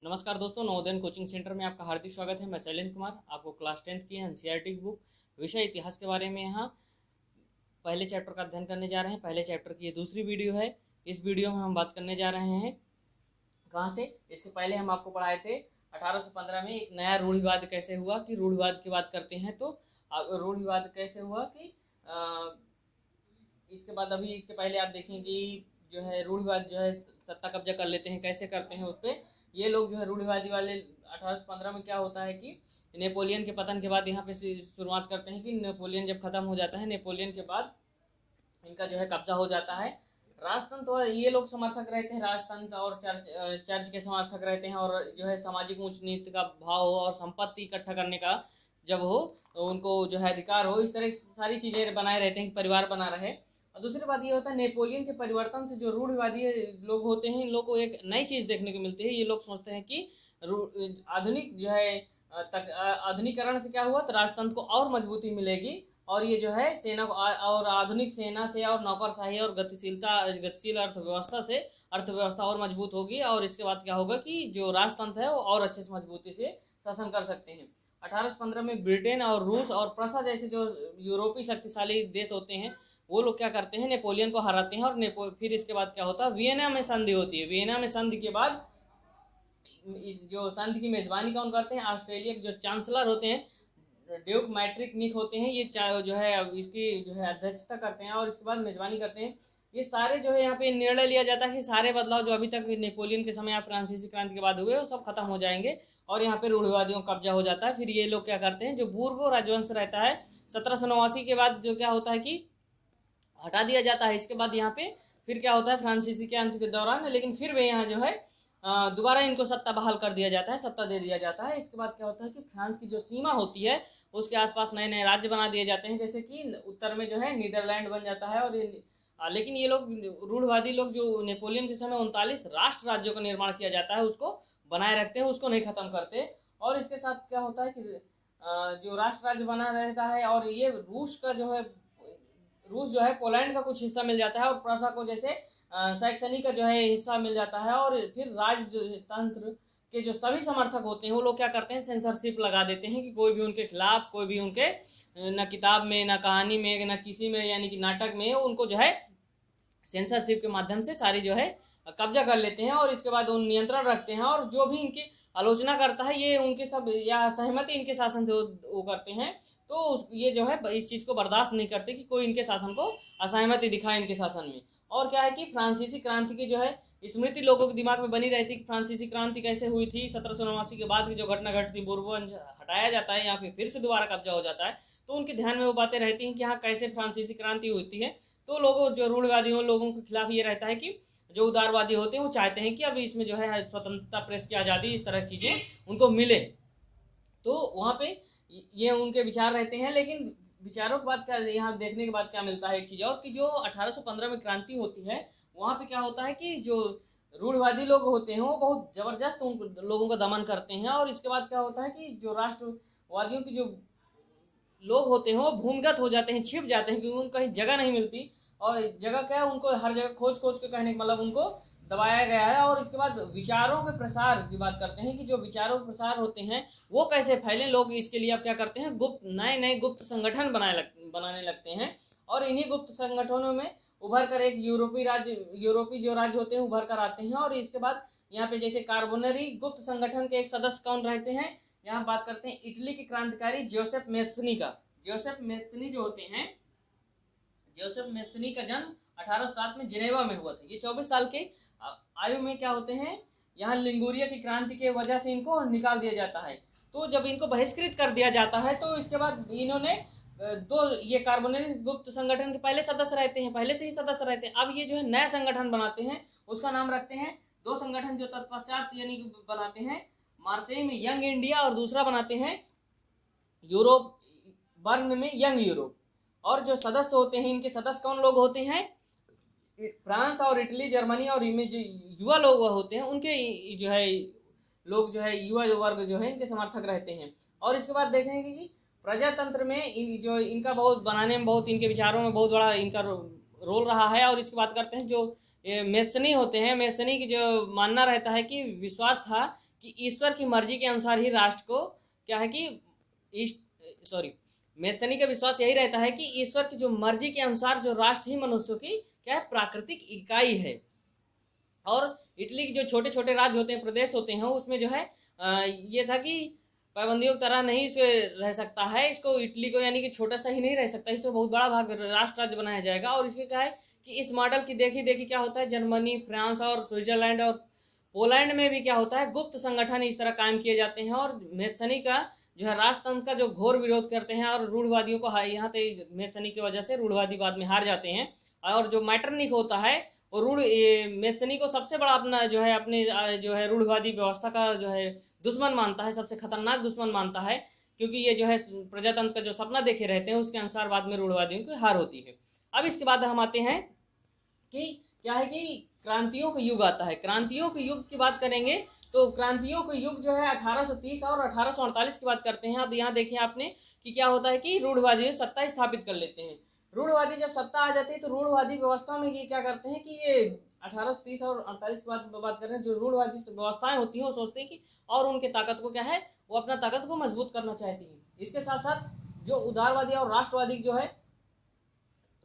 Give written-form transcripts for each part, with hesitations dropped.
नमस्कार दोस्तों, Navodaya coaching centre में आपका हार्दिक स्वागत है। मैं शैलेंद्र कुमार आपको क्लास 10th की एनसीईआरटी की बुक विषय इतिहास के बारे में यहाँ पहले चैप्टर का अध्ययन करने जा रहे हैं। पहले चैप्टर की ये दूसरी वीडियो है। इस वीडियो में हम बात करने जा रहे हैं कहाँ से। इसके पहले हम आपको पढ़ाए थे 1815 में एक नया रूढ़िवाद कैसे हुआ कि रूढ़िवाद की बात करते हैं तो रूढ़िवाद कैसे हुआ कि इसके बाद अभी इसके पहले आप देखें कि जो है रूढ़िवाद जो है सत्ता कब्जा कर लेते हैं। कैसे करते हैं उस पर ये लोग जो है रूढ़िवादी वाले 1815 में क्या होता है कि नेपोलियन के पतन के बाद यहाँ पे शुरुआत करते हैं कि नेपोलियन जब खत्म हो जाता है, नेपोलियन के बाद इनका जो है कब्जा हो जाता है। राजतंत्र और ये लोग समर्थक रहते हैं, राजतंत्र और चर्च के समर्थक रहते हैं। और जो है सामाजिक ऊंच नीच का भाव हो और संपत्ति इकट्ठा करने का जब हो तो उनको जो है अधिकार हो, इस तरह की सारी चीज़ें बनाए रहते हैं कि परिवार बना रहे। और दूसरी बात ये होता है नेपोलियन के परिवर्तन से जो रूढ़िवादी लोग होते हैं, इन लोग को एक नई चीज़ देखने को मिलती है। ये लोग सोचते हैं कि आधुनिक जो है आधुनिकरण से क्या हुआ तो राजतंत्र को और मजबूती मिलेगी और ये जो है सेना को और आधुनिक सेना से और नौकरशाही और गतिशील अर्थव्यवस्था से अर्थव्यवस्था और मजबूत होगी। और इसके बाद क्या होगा कि जो राजतंत्र है वो और अच्छे से मजबूती से शासन कर सकते हैं। 1815 में ब्रिटेन और रूस और प्रसा जैसे जो यूरोपीय शक्तिशाली देश होते हैं वो लोग क्या करते हैं, नेपोलियन को हराते हैं। और फिर इसके बाद क्या होता है, वियना में संधि होती है। वियना में संधि के बाद जो संधि की मेजबानी कौन करते हैं, ऑस्ट्रेलिया के जो चांसलर होते हैं ड्यूक मैट्रिक निक होते हैं, ये जो है इसकी जो है अध्यक्षता करते हैं और इसके बाद मेजबानी करते हैं। ये सारे जो है यहाँ पे निर्णय लिया जाता है कि सारे बदलाव जो अभी तक नेपोलियन के समय या फ्रांसीसी क्रांति के बाद हुए वो सब खत्म हो जाएंगे और यहाँ पे रूढ़िवादियों का कब्जा हो जाता है। फिर ये लोग क्या करते हैं, जो बूर्बो राजवंश रहता है 1789 के बाद जो क्या होता है कि हटा दिया जाता है। इसके बाद यहाँ पे फिर क्या होता है, फ्रांसीसी क्रांति के दौरान लेकिन फिर वे यहाँ जो है दोबारा इनको सत्ता बहाल कर दिया जाता है, सत्ता दे दिया जाता है। इसके बाद क्या होता है कि फ्रांस की जो सीमा होती है उसके आसपास नए नए राज्य बना दिए जाते हैं, जैसे कि उत्तर में जो है नीदरलैंड बन जाता है। और लेकिन ये लोग रूढ़िवादी लोग जो नेपोलियन के समय 39 राष्ट्र राज्यों का निर्माण किया जाता है उसको बनाए रखते हैं, उसको नहीं खत्म करते। और इसके साथ क्या होता है कि जो राष्ट्र राज्य बना रहता है और ये रूस जो है पोलैंड का कुछ हिस्सा मिल जाता है और प्रसा को जैसे शैक्षणिक का जो है हिस्सा मिल जाता है। और फिर राजतंत्र के जो सभी समर्थक होते हैं वो लोग क्या करते हैं, सेंसरशिप लगा देते हैं कि कोई भी उनके खिलाफ, कोई भी उनके न किताब में, न कहानी में, न किसी में यानी कि नाटक में, उनको जो है सेंसरशिप के माध्यम से सारी जो है कब्जा कर लेते हैं और इसके बाद उन नियंत्रण रखते हैं। और जो भी इनकी आलोचना करता है ये उनके सब या सहमति इनके शासन से वो करते हैं, तो ये जो है इस चीज़ को बर्दाश्त नहीं करते कि कोई इनके शासन को असहमति दिखाए इनके शासन में। और क्या है कि फ्रांसीसी क्रांति की जो है स्मृति लोगों के दिमाग में बनी रहती है कि फ्रांसीसी क्रांति कैसे हुई थी। 1789 के बाद की जो घटना घटती, बूरबन हटाया जाता है, यहाँ पे फिर से दोबारा कब्जा हो जाता है, तो उनके ध्यान में वो बातें रहती हैं कि हाँ कैसे फ्रांसीसी क्रांति होती है। तो लोगों जो रूढ़िवादी लोगों के खिलाफ ये रहता है कि जो उदारवादी होते हैं वो चाहते हैं कि अब इसमें जो है स्वतंत्रता, प्रेस की आज़ादी, इस तरह की चीज़ें उनको मिले। तो वहाँ पे ये उनके विचार रहते हैं। लेकिन विचारों के बाद क्या यहाँ देखने के बाद क्या मिलता है, एक चीज़ और कि जो 1815 में क्रांति होती है वहाँ पे क्या होता है कि जो रूढ़िवादी लोग होते हैं वो बहुत ज़बरदस्त उन लोगों का दमन करते हैं। और इसके बाद क्या होता है कि जो राष्ट्रवादियों की जो लोग होते हैं वो भूमिगत हो जाते हैं, छिप जाते हैं, क्योंकि उनको कहीं जगह नहीं मिलती। और जगह क्या है, उनको हर जगह खोज खोज के कहने का मतलब उनको दबाया गया है। और इसके बाद विचारों के प्रसार की बात करते हैं कि जो विचारों के प्रसार होते हैं वो कैसे फैले। लोग इसके लिए अब क्या करते हैं, नए नए गुप्त संगठन बनाने लगते हैं। और इन्हीं गुप्त संगठनों में उभर कर एक यूरोपीय जो राज्य होते हैं उभर कर आते हैं। और इसके बाद यहाँ पे जैसे कार्बोनरी गुप्त संगठन के एक सदस्य कौन रहते हैं, यहाँ बात करते हैं इटली के क्रांतिकारी जोसेफ मेत्सनी का। जोसेफ मेत्सनी जो होते हैं, जोसेफ मेत्सनी का जन्म 1807 में जिनेवा में हुआ था। ये 24 साल के आयु में क्या होते हैं, यहाँ लिंगुरिया की क्रांति के वजह से इनको निकाल दिया जाता है। तो जब इनको बहिष्कृत कर दिया जाता है तो इसके बाद इन्होंने ये कार्बोनरी गुप्त संगठन के पहले सदस्य रहते हैं, पहले से ही सदस्य रहते हैं। अब ये जो है नया संगठन बनाते हैं, उसका नाम रखते हैं, दो संगठन जो तत्पश्चात यानी बनाते हैं, मार्सेई में यंग इंडिया और दूसरा बनाते हैं यूरोप बर्न में यंग यूरोप। और जो सदस्य होते हैं, इनके सदस्य कौन लोग होते हैं, फ्रांस और इटली, जर्मनी और इनमें जो युवा लोग होते हैं उनके जो है लोग जो है युवा वर्ग जो है इनके समर्थक रहते हैं। और इसके बाद देखेंगे कि प्रजातंत्र में जो इनका बहुत बनाने में बहुत इनके विचारों में बहुत बड़ा इनका रोल रहा है। और इसकी बात करते हैं जो मेत्सनी होते हैं, मेत्सनी की जो मानना रहता है कि विश्वास था कि ईश्वर की मर्जी के अनुसार ही राष्ट्र को क्या है कि मेसनी का विश्वास यही रहता है कि ईश्वर की जो मर्जी के अनुसार जो राष्ट्र ही मनुष्यों की क्या है, प्राकृतिक इकाई है। और इटली के जो छोटे छोटे राज्य होते हैं, प्रदेश होते हैं, उसमें जो है ये था कि पाबंदियों की तरह नहीं इसे रह सकता है, इसको इटली को यानी कि छोटा सा ही नहीं रह सकता, इसको बहुत बड़ा भाग राष्ट्र राज्य बनाया जाएगा। और इसके क्या है कि इस मॉडल की देखी देखी क्या होता है, जर्मनी, फ्रांस और स्विट्जरलैंड और पोलैंड में भी क्या होता है, गुप्त संगठन इस तरह कायम किए जाते हैं और मेसनी का जो है राजतंत्र का जो घोर विरोध करते हैं और रूढ़वादियों को यहाँ पे मेसनी की वजह से रूढ़वादी बाद में हार जाते हैं। और जो मैटरनिक होता है और मेसनी को सबसे बड़ा अपना जो है अपने जो है रूढ़वादी व्यवस्था का जो है दुश्मन मानता है, सबसे खतरनाक दुश्मन मानता है, क्योंकि ये जो है प्रजातंत्र का जो सपना देखे रहते हैं उसके अनुसार बाद में रूढ़वादियों की हार होती है। अब इसके बाद हम आते हैं कि क्या है कि क्रांतियों का युग आता है। क्रांतियों के युग की बात करेंगे तो क्रांतियों का युग जो है 1830 और 1848 की बात करते हैं। अब यहाँ देखिए आपने कि क्या होता है कि रूढ़वादी सत्ता स्थापित कर लेते हैं। रूढ़वादी जब सत्ता आ जाती है तो रूढ़वादी व्यवस्था में ये क्या करते हैं कि ये 1830 और 48 की बात कर रहे हैं, जो रूढ़वादी व्यवस्थाएं होती हैं वो सोचते हैं कि और उनके ताकत को क्या है, वो अपना ताकत को मजबूत करना चाहती हैं। इसके साथ साथ जो उदारवादी और राष्ट्रवादी जो है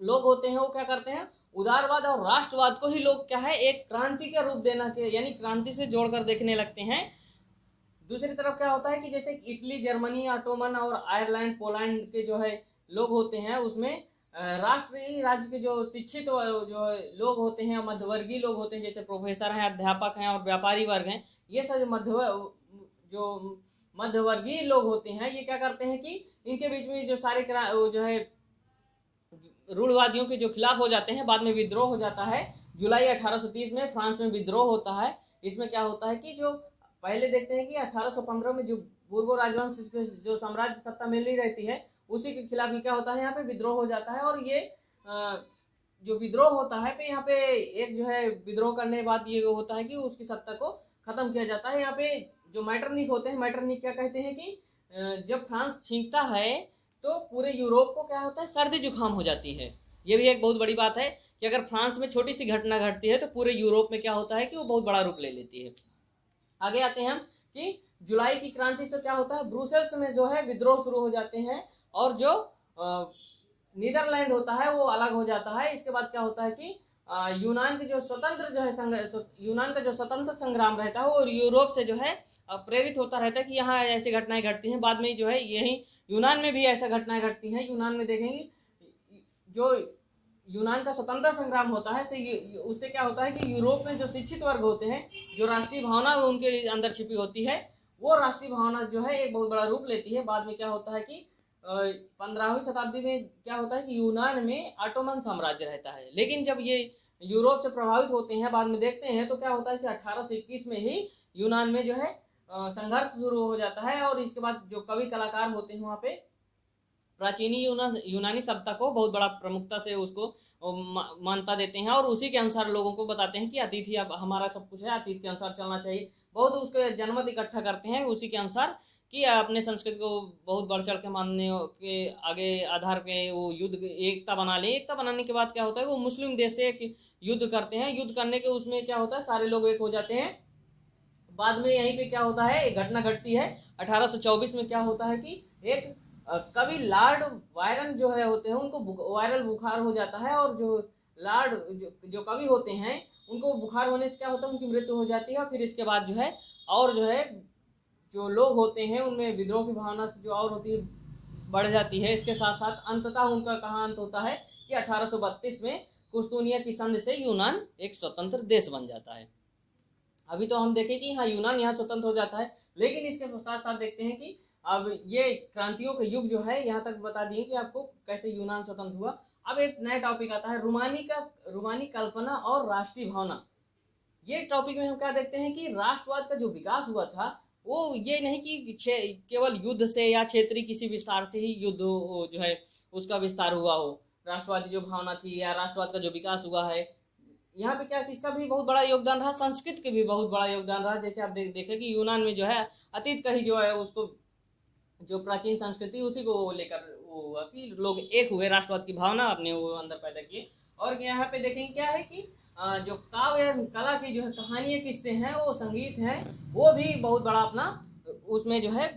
लोग होते हैं वो क्या करते हैं, उदारवाद और राष्ट्रवाद को ही लोग क्या है एक क्रांति का रूप देना के यानी क्रांति से जोड़कर देखने लगते हैं। दूसरी तरफ क्या होता है कि जैसे इटली, जर्मनी, ऑटोमन और आयरलैंड, पोलैंड के जो है लोग होते हैं, उसमें राष्ट्रीय राज्य के जो शिक्षित जो लोग होते हैं, मध्यवर्गीय लोग होते हैं, जैसे प्रोफेसर हैं, अध्यापक हैं और व्यापारी वर्ग हैं, ये सब जो मध्यवर्गीय लोग होते हैं, ये क्या करते हैं कि इनके बीच में जो सारे जो है रूढ़वादियों के जो खिलाफ हो जाते हैं, बाद में विद्रोह हो जाता है। जुलाई 1830 में फ्रांस में विद्रोह होता है। इसमें क्या होता है कि जो पहले देखते हैं कि 1815 में जो बूर्बो राजवंश जो साम्राज्य सत्ता मिल नहीं रहती है, उसी के खिलाफ ही क्या होता है, यहाँ पे विद्रोह हो जाता है। और ये जो विद्रोह होता है पे यहाँ पे एक जो है विद्रोह करने के बाद ये होता है कि उसकी सत्ता को खत्म किया जाता है। यहाँ पे जो मैटरनिक होते हैं, मैटरनिक क्या कहते हैं कि जब फ्रांस छींकता है तो पूरे यूरोप को क्या होता है, सर्दी जुकाम हो जाती है। ये भी एक बहुत बड़ी बात है कि अगर फ्रांस में छोटी सी घटना घटती है तो पूरे यूरोप में क्या होता है कि वो बहुत बड़ा रूप ले लेती है। आगे आते हैं हम कि जुलाई की क्रांति से क्या होता है, ब्रुसेल्स में जो है विद्रोह शुरू हो जाते हैं और जो नीदरलैंड होता है वो अलग हो जाता है। इसके बाद क्या होता है कि यूनान की जो स्वतंत्र जो है यूनान का जो स्वतंत्र संग्राम रहता है वो यूरोप से जो है प्रेरित होता रहता है कि यहाँ ऐसी घटनाएं घटती हैं। बाद में जो है यही यूनान में भी ऐसा घटनाएं घटती हैं। यूनान में देखेंगे जो यूनान का स्वतंत्र संग्राम होता है उससे क्या होता है कि यूरोप में जो शिक्षित वर्ग होते हैं, जो राष्ट्रीय भावना उनके अंदर छिपी होती है, वो राष्ट्रीय भावना जो है एक बहुत बड़ा रूप लेती है। बाद में क्या होता है कि 15वीं शताब्दी में क्या होता है कि यूनान में ऑटोमन साम्राज्य रहता है। लेकिन जब ये यूरोप से प्रभावित होते हैं, बाद में देखते हैं तो क्या होता है कि 1821 में ही यूनान में जो है संघर्ष शुरू हो जाता है। और इसके बाद जो कवि कलाकार होते हैं वहाँ पे प्राचीनी यूनानी सभ्यता को बहुत बड़ा प्रमुखता से उसको मान्यता देते हैं और उसी के अनुसार लोगों को बताते हैं कि अतीत ही अब हमारा सब कुछ है, अतीत के अनुसार चलना चाहिए। बहुत उसके जनमत इकट्ठा करते हैं उसी के अनुसार कि अपने संस्कृति को बहुत बढ़ चढ़ के मानने के आगे आधार पे वो युद्ध एकता बना ले। एकता बनाने के बाद क्या होता है, वो मुस्लिम देश से एक युद्ध करते हैं। युद्ध करने के उसमें क्या होता है, सारे लोग एक हो जाते हैं। बाद में यहीं पे क्या होता है, एक घटना घटती है 1824 में। क्या होता है कि एक कवि लॉर्ड वायरन जो है होते हैं उनको वायरल बुखार हो जाता है और जो लॉर्ड जो कवि होते हैं उनको बुखार होने से क्या होता है, उनकी मृत्यु हो जाती है। और फिर इसके बाद जो है और जो है जो लोग होते हैं उनमें विद्रोह की भावना जो और होती है बढ़ जाती है। इसके साथ साथ अंततः उनका कहाँ अंत होता है कि 1832 में कुस्तुनिया की संधि से यूनान एक स्वतंत्र देश बन जाता है। अभी तो हम देखें कि हाँ यूनान यहाँ स्वतंत्र हो जाता है, लेकिन इसके साथ साथ देखते हैं कि अब ये क्रांतियों का युग जो है यहाँ तक बता दिए कि आपको कैसे यूनान स्वतंत्र हुआ। अब एक नया टॉपिक आता है रूमानी कल्पना और राष्ट्रीय भावना। ये टॉपिक में हम क्या देखते हैं कि राष्ट्रवाद का जो विकास हुआ था वो ये नहीं कि केवल युद्ध से या क्षेत्रीय किसी विस्तार से ही युद्ध जो है उसका विस्तार हुआ हो। राष्ट्रवादी जो भावना थी या राष्ट्रवाद का जो विकास हुआ है, यहाँ पे क्या किसका भी बहुत बड़ा योगदान रहा, संस्कृत के भी बहुत बड़ा योगदान रहा। जैसे आप देखें कि यूनान में जो है अतीत का ही जो है उसको जो प्राचीन संस्कृति उसी को लेकर वो कि लोग एक हुए, राष्ट्रवाद की भावना अपने वो अंदर पैदा किए। और यहाँ पे देखेंगे क्या है कि जो काव्य कला की जो है कहानियाँ किस्से हैं, वो संगीत हैं, वो भी बहुत बड़ा अपना उसमें जो है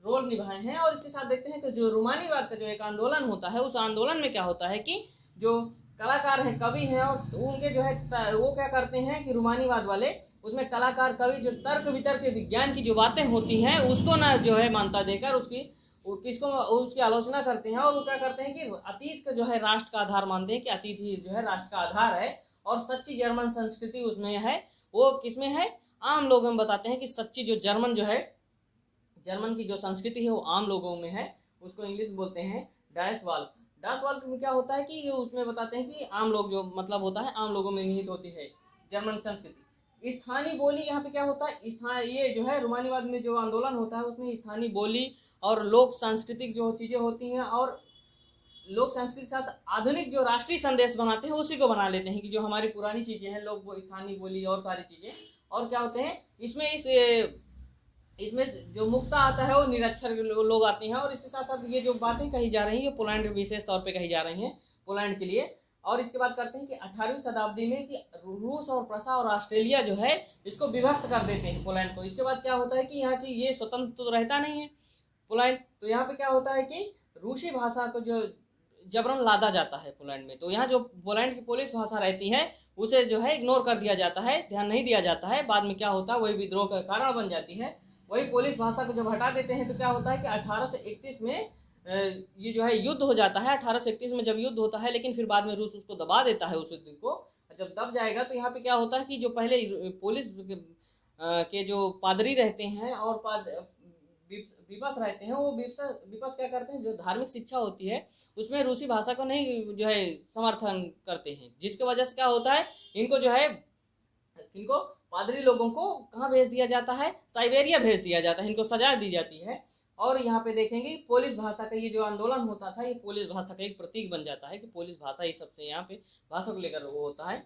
रोल निभाए हैं। और इसके साथ देखते हैं कि जो रूमानीवाद का जो एक आंदोलन होता है, उस आंदोलन में क्या होता है कि जो कलाकार हैं, कवि हैं, और उनके जो है वो क्या करते हैं कि रूमानीवाद वाले उसमें कलाकार कवि जो तर्क वितर्क विज्ञान की जो बातें होती हैं उसको ना जो है मान्यता देकर उसकी आलोचना करते हैं। और वो क्या करते हैं कि अतीत का जो है राष्ट्र का आधार मानते हैं कि अतीत ही जो है राष्ट्र का आधार है, और सच्ची जर्मन संस्कृति उसमें है। वो किसमें है? आम लोगों में बताते हैं कि सच्ची जो जर्मन जो है, जर्मन की जो संस्कृति है वो आम लोगों में है। उसको इंग्लिश बोलते हैं डायसवाल्फ। डायसवाल्फ में क्या होता है कि उसमें बताते हैं कि आम लोग, जो मतलब होता है आम लोगों में निहित होती है जर्मन संस्कृति। स्थानीय बोली यहाँ पे क्या होता है, ये जो है रूमानीवाद में जो आंदोलन होता है उसमें स्थानीय बोली और लोक सांस्कृतिक जो चीजें होती हैं, और लोक संस्कृति के साथ आधुनिक जो राष्ट्रीय संदेश बनाते हैं उसी को बना लेते हैं कि जो हमारी पुरानी चीजें हैं, लोग वो स्थानीय बोली और सारी चीजें। और क्या होते हैं इसमें जो मुक्ता आता है वो निरक्षर लोग आते हैं। और इसके साथ साथ ये जो बातें कही जा रही है ये पोलैंड विशेष तौर पे कही जा रही हैं, पोलैंड के लिए। और इसके बाद करते हैं कि 18वीं शताब्दी में कि रूस और प्रसा और ऑस्ट्रेलिया जो है इसको विभक्त कर देते हैं पोलैंड को। इसके बाद क्या होता है कि यहाँ की ये स्वतंत्र तो रहता नहीं है पोलैंड, तो यहाँ पे क्या होता है कि रूसी भाषा को जो जबरन लादा जाता है पोलैंड में। तो यहाँ जो पोलैंड की पोलिश भाषा रहती है उसे जो है इग्नोर कर दिया जाता है, ध्यान नहीं दिया जाता है। बाद में क्या होता है वही विद्रोह का कारण बन जाती है। वही पोलिश भाषा को जब हटा देते हैं तो क्या होता है कि 1831 में ये जो है युद्ध हो जाता है। 1831 में जब युद्ध होता है, लेकिन फिर बाद में रूस उसको दबा देता है उस युद्ध को। जब दब जाएगा तो यहाँ पे क्या होता है कि जो पहले पोलिश के जो पादरी रहते हैं और विपस रहते हैं, वो विपस क्या करते हैं, जो धार्मिक शिक्षा होती है उसमें रूसी भाषा को नहीं जो है समर्थन करते हैं, जिसकी वजह से क्या होता है इनको जो है इनको पादरी लोगों को कहाँ भेज दिया जाता है, साइबेरिया भेज दिया जाता है, इनको सजा दी जाती है। और यहाँ पे देखेंगे पोलिश भाषा का ये जो आंदोलन होता था, ये पोलिश भाषा का एक प्रतीक बन जाता है कि पोलिश भाषा ही सबसे यहाँ पे भाषा को लेकर वो होता है।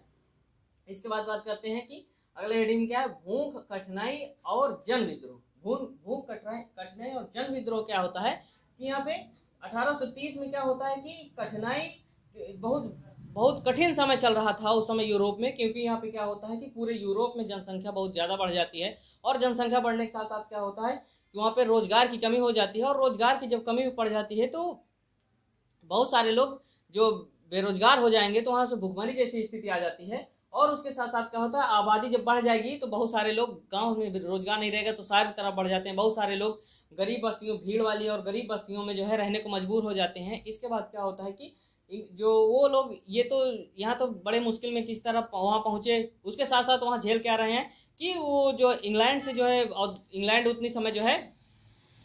इसके बाद बात करते हैं कि अगले हेडिंग क्या है, भूख, कठिनाई और जन विद्रोह। भूख, कठिनाई और जन विद्रोह क्या होता है कि यहाँ पे 1830 में क्या होता है कि कठिनाई बहुत कठिन समय चल रहा था उस समय यूरोप में, क्योंकि यहाँ पे क्या होता है कि पूरे यूरोप में जनसंख्या बहुत ज़्यादा बढ़ जाती है। और जनसंख्या बढ़ने के साथ साथ क्या होता है कि वहाँ पे रोजगार की कमी हो जाती है। और रोजगार की जब कमी पड़ जाती है तो बहुत सारे लोग जो बेरोजगार हो जाएंगे, तो वहाँ से भुखमरी जैसी स्थिति आ जाती है। और उसके साथ साथ क्या होता है, आबादी जब बढ़ जाएगी तो बहुत सारे लोग, गांव में रोजगार नहीं रहेगा तो शहर की तरफ बढ़ जाते हैं। बहुत सारे लोग गरीब बस्तियों, भीड़ वाली और गरीब बस्तियों में जो है रहने को मजबूर हो जाते हैं। इसके बाद क्या होता है कि जो वो लोग ये तो यहाँ तो बड़े मुश्किल में किस तरह वहाँ पहुँचे, उसके साथ साथ वहाँ झेल क्या रहे हैं कि वो जो इंग्लैंड से जो है, और इंग्लैंड उतनी समय जो है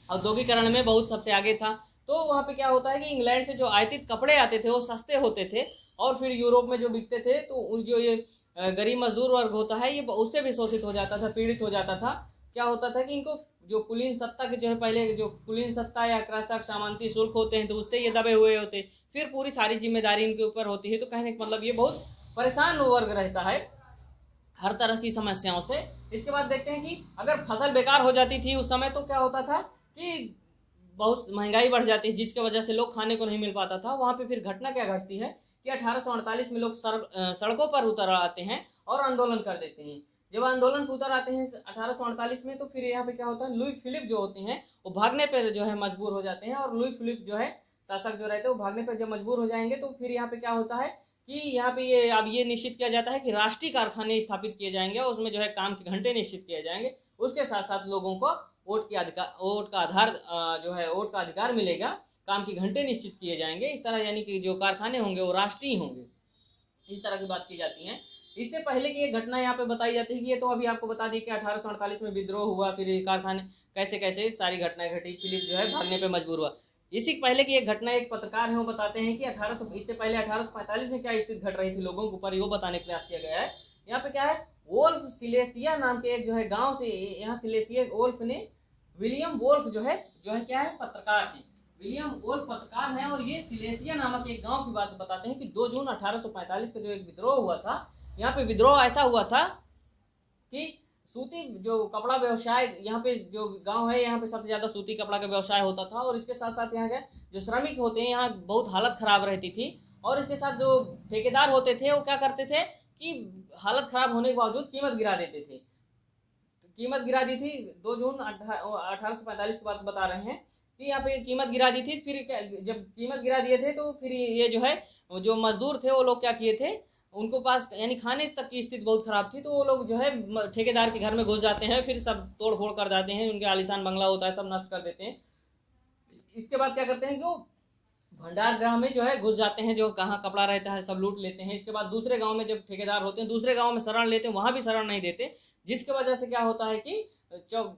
औद्योगिकरण में बहुत सबसे आगे था, तो वहाँ पे क्या होता है कि इंग्लैंड से जो आयातित कपड़े आते थे वो सस्ते होते थे, और फिर यूरोप में जो बिकते थे तो जो ये गरीब मजदूर वर्ग होता है ये उससे भी शोषित हो जाता था, पीड़ित हो जाता था। क्या होता था कि इनको जो कुलीन सत्ता के जो है, पहले जो कुलीन सत्ता या कृषक सामंती शुल्क होते हैं तो उससे ये दबे हुए होते, फिर पूरी सारी जिम्मेदारी इनके ऊपर होती है। तो कहने का मतलब ये बहुत परेशान वर्ग रहता है हर तरह की समस्याओं से। इसके बाद देखते हैं कि अगर फसल बेकार हो जाती थी उस समय तो क्या होता था कि बहुत महंगाई बढ़ जाती है, जिसकी वजह से लोग खाने को नहीं मिल पाता था। वहाँ पे फिर घटना क्या घटती है कि 1848 में लोग सड़कों पर उतर आते हैं और आंदोलन कर देते हैं। जब आंदोलन पर उतर आते हैं 1848 में, तो फिर यहाँ पे क्या होता है, लुई फिलिप जो होते हैं वो भागने पर जो है मजबूर हो जाते हैं। और लुई फिलिप जो है शासक जो रहते हैं वो भागने पर जब मजबूर हो जाएंगे तो फिर यहाँ पे क्या होता है कि यहाँ पे ये निश्चित किया जाता है कि राष्ट्रीय कारखाने स्थापित किए जाएंगे और उसमें जो है काम के घंटे निश्चित किए जाएंगे। उसके साथ साथ लोगों को वोट का अधिकार मिलेगा, काम के घंटे निश्चित किए जाएंगे। इस तरह यानी कि जो कारखाने होंगे वो राष्ट्रीय होंगे, इस तरह की बात की जाती है। इससे पहले की एक घटना यहाँ पे बताई जाती है कि ये तो अभी आपको बता दी कि 1848 में विद्रोह हुआ, फिर कारखाने कैसे कैसे सारी घटनाएं घटी, फिलिप जो है भागने पे मजबूर हुआ। इसी पहले की एक घटना एक पत्रकार है वो बताते हैं कि इससे पहले 1845 में क्या स्थिति घट रही थी लोगों के ऊपर, वो बताने का प्रयास किया गया है। यहाँ पे क्या है, वोल्फ सिलेसिया नाम के एक जो है गाँव से, यहाँ सिलेसिया वोल्फ ने, विलियम वोल्फ जो है क्या है, पत्रकार है, विलियम वोल्फ पत्रकार है। और ये सिलेसिया नामक एक गांव की बात बताते हैं कि 2 जून 1845 का जो एक विद्रोह हुआ था, यहाँ पे विद्रोह ऐसा हुआ था कि सूती जो कपड़ा व्यवसाय, यहाँ पे जो गांव है यहाँ पे सबसे ज्यादा सूती कपड़ा का व्यवसाय होता था। और इसके साथ साथ यहाँ के जो श्रमिक होते हैं यहाँ बहुत हालत खराब रहती थी। और इसके साथ जो ठेकेदार होते थे वो क्या करते थे कि हालत खराब होने के बावजूद कीमत गिरा देते थे। कीमत गिरा दी थी 2 जून 1845 की बात बता रहे हैं कि यहाँ पे कीमत गिरा दी थी। फिर जब कीमत गिरा दिए थे तो फिर ये जो है जो मजदूर थे वो लोग क्या किए थे, उनको पास यानी खाने तक की स्थिति बहुत खराब थी, तो वो लोग जो है ठेकेदार के घर में घुस जाते हैं, फिर सब तोड़ फोड़ कर जाते हैं, उनके आलीशान बंगला होता है सब नष्ट कर देते हैं। इसके बाद क्या करते हैं कि वो भंडार गृह में जो है घुस जाते हैं, जो कहाँ कपड़ा रहता है सब लूट लेते हैं। इसके बाद दूसरे गांव में जब ठेकेदार होते हैं दूसरे गांव में शरण लेते हैं, वहां भी शरण नहीं देते, जिसकी वजह से क्या होता है कि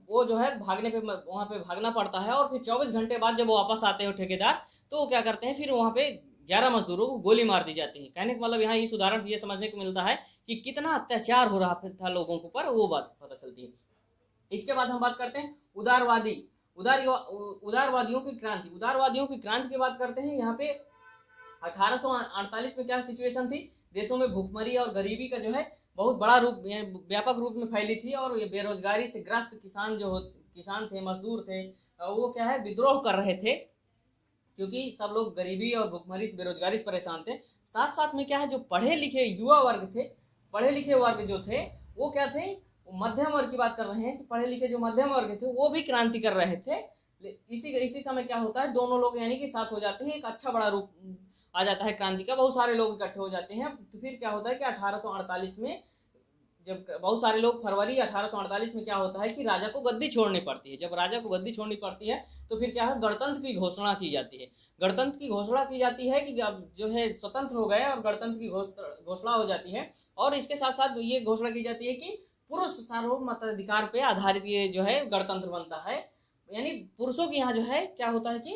वो जो है भागने पे वहां पे भागना पड़ता है। और फिर 24 घंटे बाद जब वो वापस आते हैं ठेकेदार, तो वो क्या करते हैं, फिर वहां पे 11 मजदूरों को गोली मार दी जाती है। कहने का मतलब यहाँ इस उदाहरण से ये समझने को मिलता है कि कितना अत्याचार हो रहा था लोगों के ऊपर, वो बात पता चलती है। इसके बाद हम बात करते हैं उदारवादियों की क्रांति। उदारवादियों की क्रांति की बात करते हैं। यहाँ पे 1848 में क्या सिचुएशन थी, देशों में भूखमरी और गरीबी का जो है बहुत बड़ा रूप व्यापक रूप में फैली थी, और ये बेरोजगारी से ग्रस्त किसान थे, मजदूर थे, वो क्या है विद्रोह कर रहे थे, क्योंकि सब लोग गरीबी और भूखमरी से बेरोजगारी से परेशान थे। साथ साथ में क्या है जो पढ़े लिखे युवा वर्ग थे, पढ़े लिखे वर्ग जो थे वो क्या थे, मध्यम वर्ग की बात कर रहे हैं कि पढ़े लिखे जो मध्यम वर्ग थे वो भी क्रांति कर रहे थे। इसी समय क्या होता है, दोनों लोग यानी कि साथ हो जाते हैं, एक अच्छा बड़ा रूप आ जाता है क्रांति का, बहुत सारे लोग इकट्ठे हो जाते हैं। तो फिर क्या होता है कि 1848 में जब बहुत सारे लोग, फरवरी 1848 में क्या होता है कि राजा को गद्दी छोड़नी पड़ती है। जब राजा को गद्दी छोड़नी पड़ती है तो फिर क्या है, गणतंत्र की घोषणा की जाती है। गणतंत्र की घोषणा की जाती है कि अब जो है स्वतंत्र हो गए, और गणतंत्र की घोषणा हो जाती है। और इसके साथ साथ ये घोषणा की जाती है कि पुरुष सार्वभौम मताधिकार पे आधारित ये जो है गणतंत्र बनता है, यानी पुरुषों की यहाँ जो है क्या होता है कि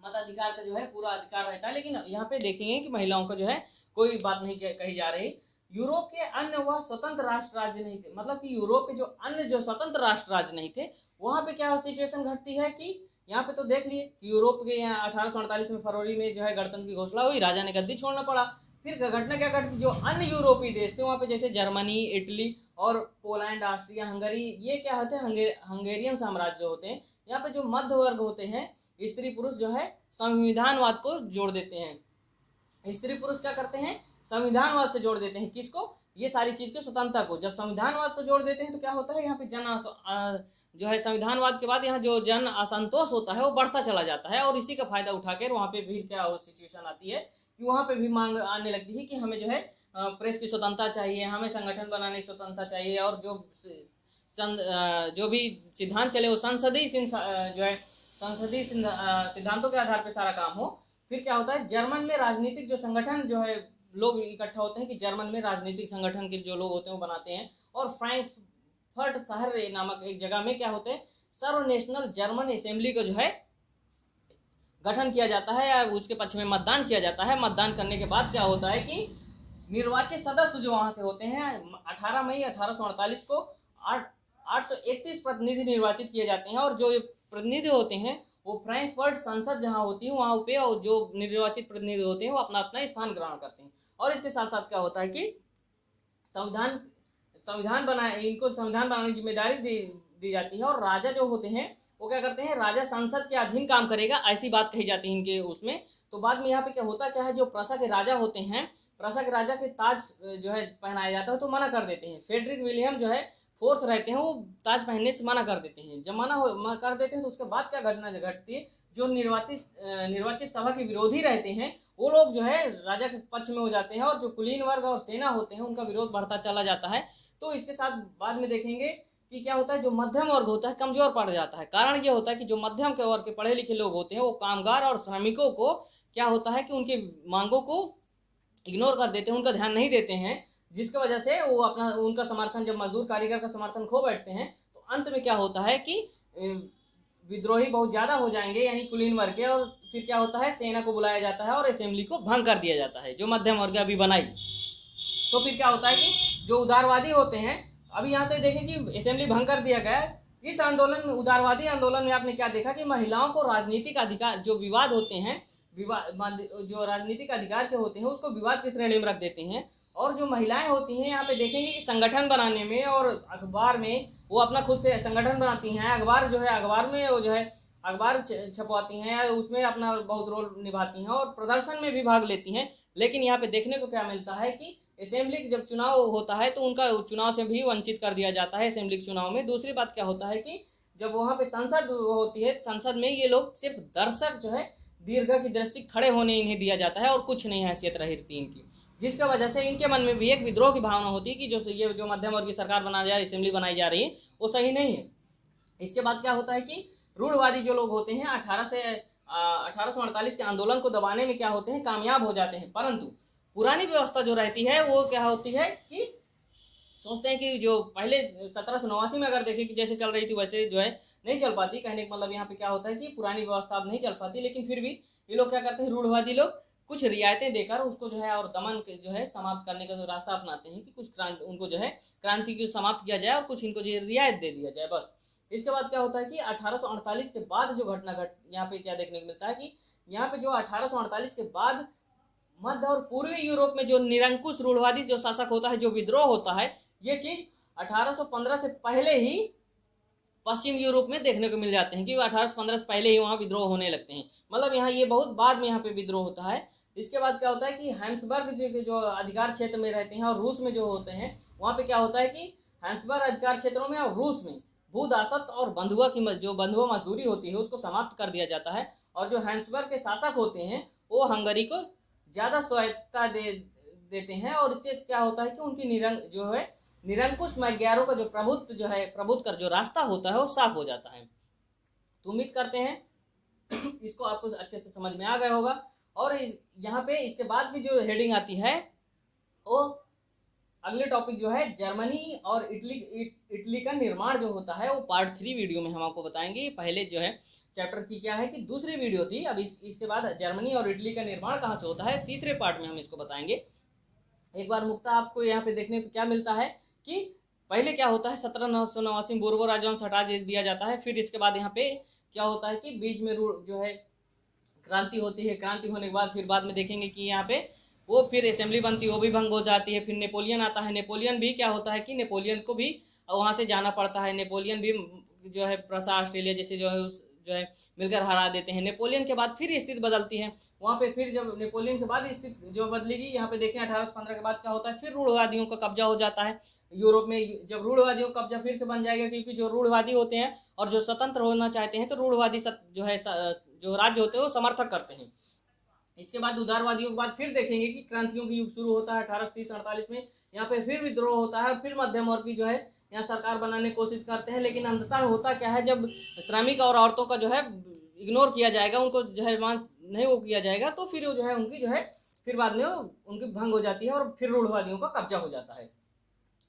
मताधिकार का जो है पूरा अधिकार रहता है। लेकिन यहाँ पे देखेंगे कि महिलाओं का जो है कोई बात नहीं कही जा रही। यूरोप के अन्य वह स्वतंत्र राष्ट्र राज्य नहीं थे, मतलब कि यूरोप के जो अन्य जो स्वतंत्र राष्ट्र राज्य नहीं थे, वहां पे क्या सिचुएशन घटती है कि यहाँ पे तो देख लिए कि यूरोप के यहाँ 1848 में फरवरी में जो है गणतंत्र की घोषणा हुई, राजा ने गद्दी छोड़ना पड़ा। फिर घटना क्या घटती, जो अन्य यूरोपीय देश थे वहां पे जैसे जर्मनी, इटली और पोलैंड, ऑस्ट्रिया, हंगरी, ये क्या होते हैं हंगेरियन साम्राज्य होते हैं। यहाँ पे जो मध्य वर्ग होते हैं, स्त्री पुरुष जो है संविधानवाद को जोड़ देते हैं। स्त्री पुरुष क्या करते हैं, संविधानवाद से जोड़ देते हैं। किसको, ये सारी चीज के स्वतंत्रता को। जब संविधानवाद से जोड़ देते हैं तो क्या होता है, यहाँ पे जो है संविधानवाद के बाद यहाँ जो जन असंतोष होता है वो बढ़ता चला जाता है, और इसी का फायदा उठाकर वहां पे भी क्या सिचुएशन आती है कि वहां पे भी मांग आने लगती है कि हमें जो है प्रेस की स्वतंत्रता चाहिए, हमें संगठन बनाने की स्वतंत्रता चाहिए, और जो भी सिद्धांत चले वो संसदीय सिद्धांतों के आधार पर सारा काम हो। फिर क्या होता है, जर्मन में राजनीतिक जो संगठन जो है लोग इकट्ठा होते हैं कि जर्मन में राजनीतिक संगठन के जो लोग होते हैं वो बनाते हैं। और फ्रैंकफर्ट शहर नामक एक जगह में क्या होते हैं, सर्व नेशनल जर्मन असेंबली को जो है गठन किया जाता है, या उसके पक्ष में मतदान किया जाता है। मतदान करने के बाद क्या होता है कि निर्वाचित सदस्य जो वहां से होते हैं, 18 मई 1848 को 831 प्रतिनिधि निर्वाचित किए जाते हैं, और जो प्रतिनिधि होते हैं वो फ्रैंकफर्ट संसद जहां होती है वहां पे, और जो निर्वाचित प्रतिनिधि होते हैं वो अपना अपना स्थान ग्रहण करते हैं। और इसके साथ साथ क्या होता है कि संविधान बनाने की जिम्मेदारी दी जाती है। और राजा जो होते हैं वो क्या करते हैं, राजा संसद के अधीन काम करेगा, ऐसी बात कही जाती है इनके उसमें। तो बाद में यहाँ पे क्या होता क्या है, जो प्रशा के राजा होते हैं, प्रशा के राजा के ताज जो है पहनाया जाता है तो मना कर देते हैं। फ्रेडरिक विलियम जो है फोर्थ रहते हैं, वो ताज पहनने से मना कर देते हैं। जब मना कर देते हैं तो उसके बाद क्या घटना घटती है, जो निर्वाचित सभा के विरोधी रहते हैं वो लोग जो है राजा के पक्ष में हो जाते हैं, और जो कुलीन वर्ग और सेना होते हैं उनका विरोध बढ़ता चला जाता है। तो इसके साथ बाद में देखेंगे कि क्या होता है, जो मध्यम वर्ग होता है कमजोर पड़ जाता है। कारण ये होता है कि जो मध्यम के वर्ग के पढ़े लिखे लोग होते हैं वो कामगार और श्रमिकों को क्या होता है कि उनकी मांगों को इग्नोर कर देते हैं, उनका ध्यान नहीं देते हैं, जिसकी वजह से वो उनका समर्थन, जब मजदूर कारीगर का समर्थन खो बैठते हैं तो अंत में क्या होता है कि विद्रोही बहुत ज्यादा हो जाएंगे, यानी कुलीन वर्ग के। और फिर क्या होता है, सेना को बुलाया जाता है और असेंबली को भंग कर दिया जाता है, जो मध्यम वर्ग अभी बनाई। तो फिर क्या होता है कि जो उदारवादी होते हैं, अभी यहाँ तक देखें कि असेंबली भंग कर दिया गया। इस आंदोलन में, उदारवादी आंदोलन में आपने क्या देखा कि महिलाओं को राजनीतिक अधिकार, जो विवाद होते हैं, जो राजनीतिक अधिकार के होते हैं उसको विवाद की श्रेणी में रख देते हैं। और जो महिलाएं होती हैं, यहाँ पे देखेंगे कि संगठन बनाने में और अखबार में वो अपना खुद से संगठन बनाती हैं। अखबार जो है, अखबार में वो जो है अखबार छपवाती हैं, उसमें अपना बहुत रोल निभाती हैं और प्रदर्शन में भी भाग लेती हैं। लेकिन यहाँ पे देखने को क्या मिलता है कि असेंबली जब चुनाव होता है तो उनका चुनाव से भी वंचित कर दिया जाता है असेंबली चुनाव में। दूसरी बात क्या होता है कि जब वहाँ पे संसद होती है, संसद में ये लोग सिर्फ दर्शक जो है दीर्घ की दृष्टि खड़े होने इन्हें दिया जाता है और कुछ नहीं हैसियत रहती इनकी, जिसका वजह से इनके मन में भी एक विद्रोह की भावना होती है कि जो मध्यम वर्ग की सरकार बनाई जा रही है, असेंबली बनाई जा रही है, वो सही नहीं है। इसके बाद क्या होता है कि रूढ़वादी जो लोग होते हैं 1848 के आंदोलन को दबाने में क्या होते हैं, कामयाब हो जाते हैं। परंतु पुरानी व्यवस्था जो रहती है वो क्या होती है कि सोचते हैं कि जो पहले 1789 में अगर देखें कि जैसे चल रही थी वैसे जो है नहीं चल पाती। कहने का मतलब यहाँ पे क्या होता है कि पुरानी व्यवस्था अब नहीं चल पाती, लेकिन फिर भी ये लोग क्या करते हैं, रूढ़वादी लोग कुछ रियायतें देकर उसको जो है और दमन जो है समाप्त करने का जो रास्ता अपनाते हैं कि कुछ उनको जो है क्रांति को समाप्त किया जाए और कुछ इनको जो रियायत दे दिया जाए, बस। इसके बाद क्या होता है कि 1848 के बाद जो घटना यहाँ पे क्या देखने को मिलता है कि यहाँ पे जो 1848 के बाद मध्य और पूर्वी यूरोप में जो निरंकुश रूढ़वादी जो शासक होता है, जो विद्रोह होता है, ये चीज 1815 से पहले ही पश्चिम यूरोप में देखने को मिल जाते हैं कि 1815 से पहले ही वहाँ विद्रोह होने लगते हैं। मतलब यहाँ ये बहुत बाद में यहाँ पे विद्रोह होता है। इसके बाद क्या होता है कि हैम्सबर्ग जो अधिकार क्षेत्र में रहते हैं और रूस में जो होते हैं, वहाँ पे क्या होता है कि हैम्सबर्ग अधिकार क्षेत्रों में और रूस में भूदासत और बंधुआ की जो बंधुआ मजदूरी होती है उसको समाप्त कर दिया जाता है। और जो हैम्सबर्ग के शासक होते हैं वो हंगरी को ज्यादा स्वायत्तता देते हैं और इससे क्या होता है कि उनकी निरंकुश magyarों का जो प्रभुत्व का जो रास्ता होता है वो साफ हो जाता है। तो उम्मीद करते हैं इसको आपको अच्छे से समझ में आ गया होगा। और यहाँ पे इसके बाद की जो हेडिंग आती है वो अगले टॉपिक जो है जर्मनी और इटली का निर्माण जो होता है वो पार्ट 3 वीडियो में हम आपको बताएंगे। पहले जो है चैप्टर की क्या है कि दूसरी वीडियो थी, अब इसके बाद जर्मनी और इटली का निर्माण कहाँ से होता है तीसरे पार्ट में हम इसको बताएंगे। एक बार मुक्ता आपको यहाँ पे देखने को क्या मिलता है कि पहले क्या होता है 1789 में बोर्बो राजवंश हटा दिया जाता है। फिर इसके बाद यहाँ पे क्या होता है कि बीच में जो है क्रांति होती है। क्रांति होने के बाद फिर बाद में देखेंगे कि यहाँ पे वो फिर असेंबली बनती है, वो भी भंग हो जाती है। फिर नेपोलियन आता है, नेपोलियन भी क्या होता है कि नेपोलियन को भी वहाँ से जाना पड़ता है। नेपोलियन भी जो है प्रसा ऑस्ट्रेलिया जैसे जो है मिलकर हरा देते हैं। नेपोलियन के बाद फिर स्थिति बदलती है वहाँ पे। फिर जब नेपोलियन के बाद स्थिति जो बदलेगी, यहाँ पे देखें 1815 के बाद क्या होता है, फिर रूढ़वादियों का कब्जा हो जाता है यूरोप में। जब रूढ़वादियों का कब्जा फिर से बन जाएगा, क्योंकि जो रूढ़वादी होते हैं और जो स्वतंत्र होना चाहते हैं तो रूढ़वादी जो है जो राज्य होते हैं वो समर्थक करते हैं। इसके बाद उदारवादियों के बाद फिर देखेंगे कि क्रांतियों की युग शुरू होता है 1830-48 में। यहाँ पे फिर विद्रोह होता है और फिर मध्यम वर्ग की जो है यहाँ सरकार बनाने की कोशिश करते हैं। लेकिन अंततः होता क्या है, जब श्रमिक और औरतों का जो है इग्नोर किया जाएगा, उनको जो है मान नहीं वो किया जाएगा, तो फिर जो है उनकी जो है फिर बाद में उनकी भंग हो जाती है और फिर रूढ़वादियों का कब्जा हो जाता है।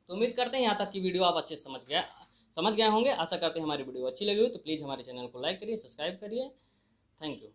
तो उम्मीद करते हैं यहाँ तक की वीडियो आप अच्छे से समझ गए होंगे। आशा करते हैं हमारी वीडियो अच्छी लगी हो तो प्लीज़ हमारे चैनल को लाइक करिए, सब्सक्राइब करिए। Thank you.